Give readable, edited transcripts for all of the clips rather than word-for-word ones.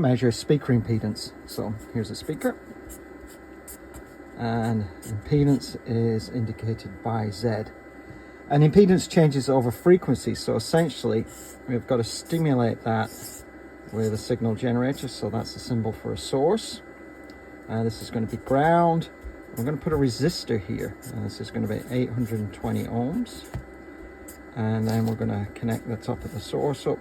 measure speaker impedance. So here's a speaker, and impedance is indicated by Z. And impedance changes over frequency, so essentially we've got to stimulate that with a signal generator. So that's a symbol for a source. This is going to be ground. We're going to put a resistor here, and this is going to be 820 ohms. And then we're going to connect the top of the source up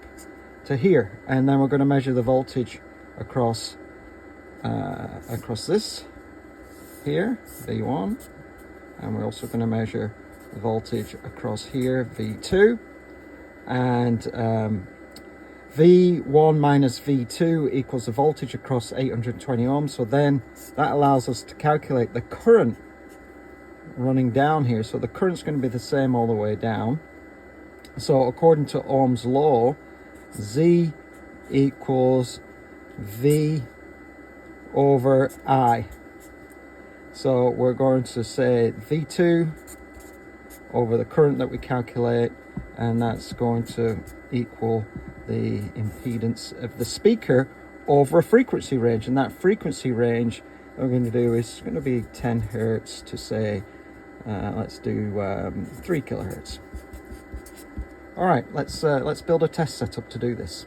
to here, and then we're going to measure the voltage across this here, V1, and we're also going to measure the voltage across here, V2, and V1 minus V2 equals the voltage across 820 ohms. So then that allows us to calculate the current running down here. So the current's going to be the same all the way down. So according to Ohm's law, Z equals V over I. So we're going to say V2 over the current that we calculate, and that's going to equal the impedance of the speaker over a frequency range. And that frequency range that we're going to do is going to be 10 hertz to say, let's do 3 kilohertz. All right, let's build a test setup to do this.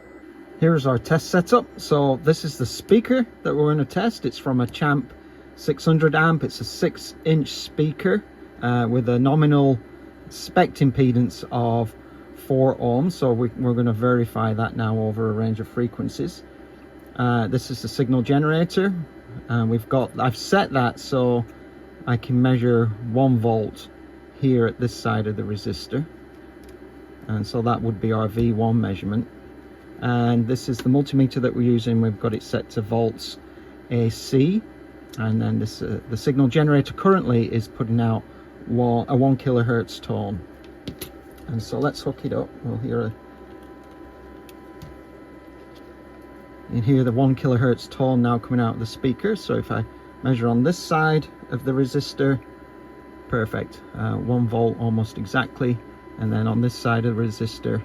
Here's our test setup. So this is the speaker that we're going to test. It's from a Champ 600 amp. It's a 6-inch speaker with a nominal spec impedance of 4 ohms. So we're going to verify that now over a range of frequencies. This is the signal generator. I've set that so I can measure 1 volt here at this side of the resistor. And so that would be our V1 measurement. And this is the multimeter that we're using. We've got it set to volts AC. And then this the signal generator currently is putting out a 1 kilohertz tone. And so let's hook it up. We'll hear you hear the 1 kilohertz tone now coming out of the speaker. So if I measure on this side of the resistor, perfect, 1 volt almost exactly. And then on this side of the resistor,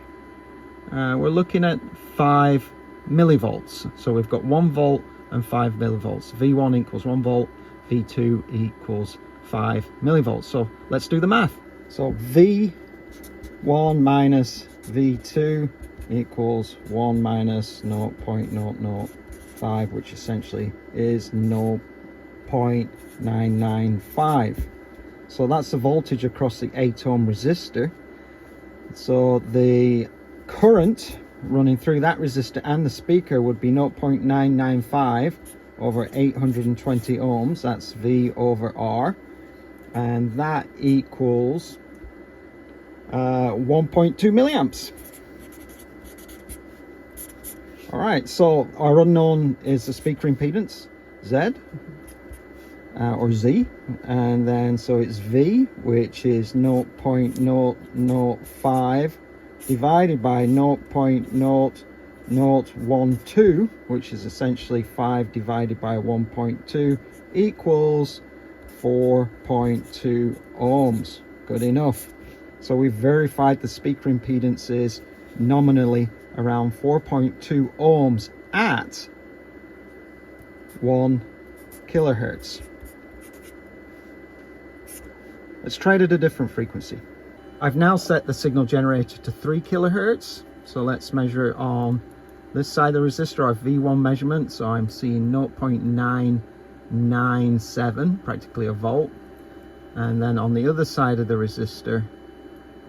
we're looking at 5 millivolts. So we've got 1 volt and 5 millivolts. V1 equals 1 volt, V2 equals 5 millivolts. So let's do the math. So V1 minus V2 equals 1 minus 0.005, which essentially is 0.995. So that's the voltage across the 8 ohm resistor. So the current running through that resistor and the speaker would be 0.995 over 820 ohms. That's V over R. And that equals 1.2 milliamps. All right, so our unknown is the speaker impedance, Z. Or Z, and then so it's V, which is 0.005 divided by 0.0012, which is essentially 5 divided by 1.2, equals 4.2 ohms. Good enough. So we've verified the speaker impedance is nominally around 4.2 ohms at 1 kilohertz. Let's try it at a different frequency. I've now set the signal generator to 3 kilohertz. So let's measure on this side of the resistor, our V1 measurement. So I'm seeing 0.997, practically a volt. And then on the other side of the resistor,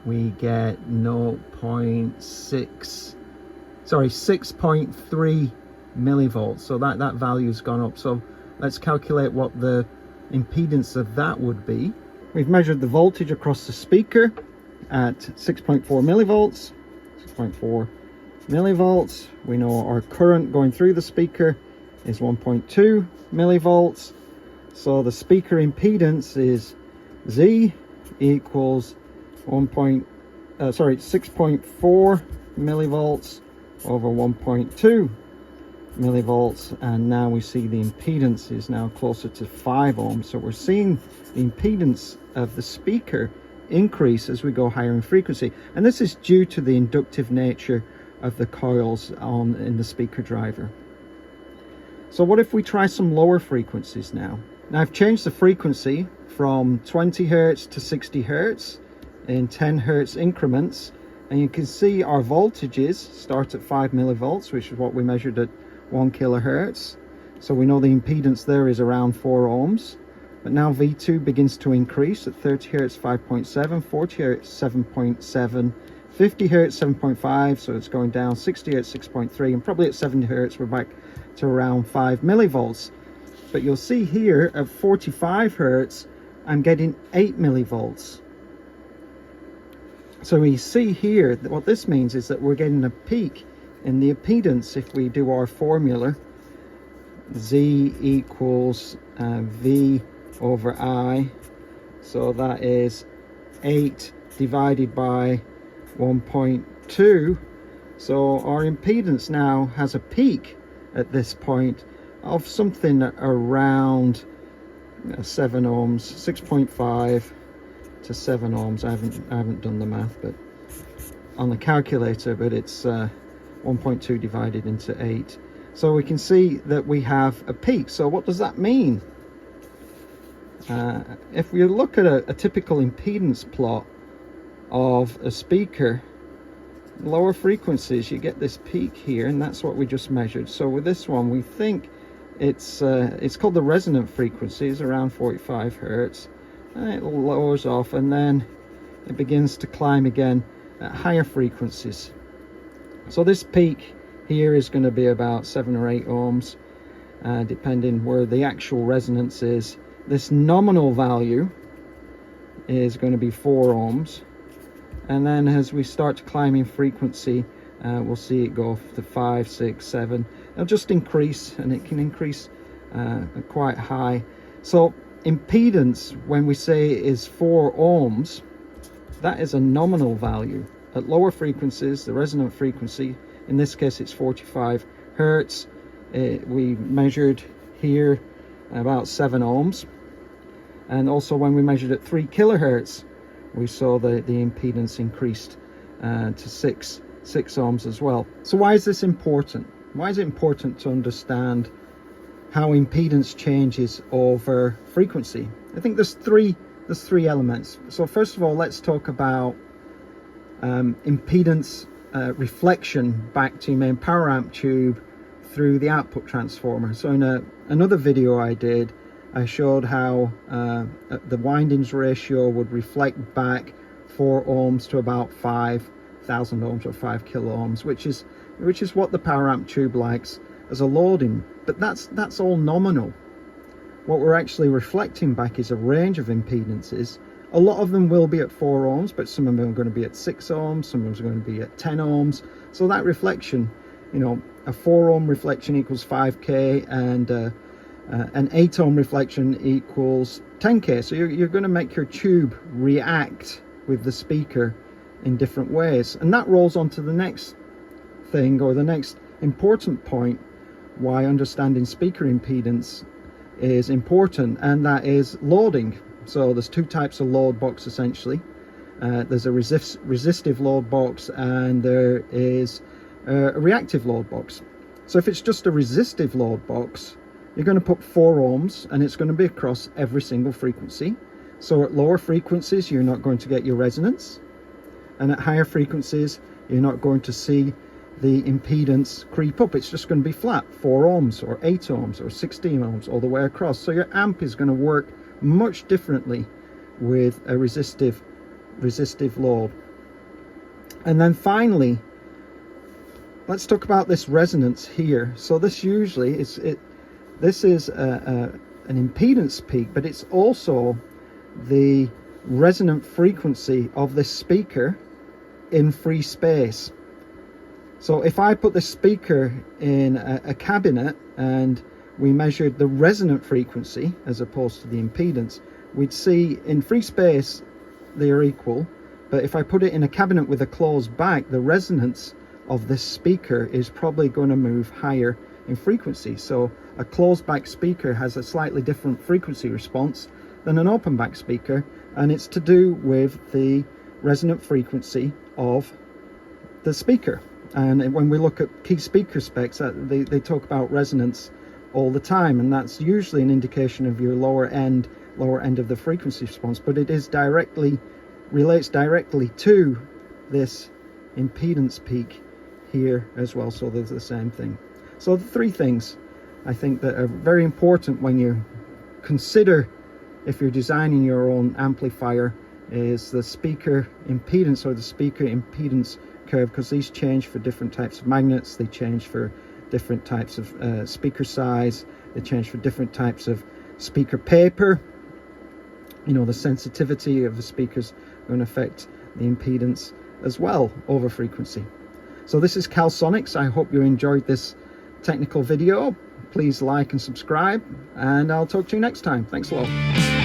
we get 6.3 millivolts. So that value's gone up. So let's calculate what the impedance of that would be. We've measured the voltage across the speaker at 6.4 millivolts. 6.4 millivolts. We know our current going through the speaker is 1.2 millivolts. So the speaker impedance is Z equals 6.4 millivolts over 1.2 millivolts, and now we see the impedance is now closer to 5 ohms. So we're seeing the impedance of the speaker increase as we go higher in frequency, and this is due to the inductive nature of the coils in the speaker driver. So what if we try some lower frequencies now? Now I've changed the frequency from 20 hertz to 60 hertz in 10 hertz increments, and you can see our voltages start at 5 millivolts, which is what we measured at 1 kilohertz. So we know the impedance there is around 4 ohms. But now V2 begins to increase at 30 hertz 5.7, 40 hertz 7.7, 50 hertz 7.5, so it's going down, 60 hertz 6.3, and probably at 70 hertz we're back to around 5 millivolts. But you'll see here at 45 hertz I'm getting 8 millivolts. So we see here that what this means is that we're getting a peak in the impedance. If we do our formula, Z equals V over I, so that is 8 divided by 1.2. So our impedance now has a peak at this point of something around 7 ohms, 6.5 to 7 ohms. I haven't done the math, but on the calculator, but it's 1.2 divided into 8. So we can see that we have a peak. So what does that mean? If we look at a typical impedance plot of a speaker, lower frequencies, you get this peak here, and that's what we just measured. So with this one, we think it's called the resonant frequency, is around 45 hertz. And it lowers off, and then it begins to climb again at higher frequencies. So this peak here is going to be about 7 or 8 ohms, depending where the actual resonance is. This nominal value is going to be 4 ohms, and then as we start to climb in frequency, we'll see it go to 5, 6, 7. It'll just increase, and it can increase quite high. So impedance, when we say is 4 ohms, that is a nominal value. At lower frequencies, the resonant frequency, in this case it's 45 hertz, we measured here about 7 ohms. And also when we measured at 3 kilohertz, we saw the impedance increased to 6 ohms as well. So why is this important? Why is it important to understand how impedance changes over frequency? I think there's three elements. So first of all, let's talk about impedance reflection back to your main power amp tube through the output transformer. So in another video I did, I showed how the windings ratio would reflect back 4 ohms to about 5,000 ohms or 5 kilo ohms, which is what the power amp tube likes as a loading. But that's all nominal. What we're actually reflecting back is a range of impedances. A lot of them will be at 4 ohms, but some of them are going to be at 6 ohms, some of them are going to be at 10 ohms. So that reflection, you know, a 4 ohm reflection equals 5k, and an 8 ohm reflection equals 10k. So you're going to make your tube react with the speaker in different ways. And that rolls on to the next thing, or the next important point, why understanding speaker impedance is important, and that is loading. So there's two types of load box essentially. There's a resistive load box, and there is a reactive load box. So if it's just a resistive load box, you're going to put 4 ohms, and it's going to be across every single frequency. So at lower frequencies, you're not going to get your resonance, and at higher frequencies, you're not going to see the impedance creep up. It's just going to be flat, 4 ohms or 8 ohms or 16 ohms all the way across. So your amp is going to work much differently with a resistive load. And then finally, let's talk about this resonance here. So this usually this is an impedance peak, but it's also the resonant frequency of this speaker in free space. So if I put this speaker in a cabinet and we measured the resonant frequency as opposed to the impedance, we'd see in free space they are equal, but if I put it in a cabinet with a closed back, the resonance of this speaker is probably going to move higher in frequency. So a closed back speaker has a slightly different frequency response than an open back speaker, and it's to do with the resonant frequency of the speaker. And when we look at key speaker specs, they talk about resonance all the time, and that's usually an indication of your lower end of the frequency response, but it is relates directly to this impedance peak here as well, so there's the same thing. So the three things I think that are very important when you consider if you're designing your own amplifier is the speaker impedance or the speaker impedance curve, because these change for different types of magnets, they change for different types of speaker size, they change for different types of speaker paper. You know, the sensitivity of the speakers are going to affect the impedance as well over frequency. So this is Calsonics. I hope you enjoyed this technical video. Please like and subscribe, and I'll talk to you next time. Thanks a lot.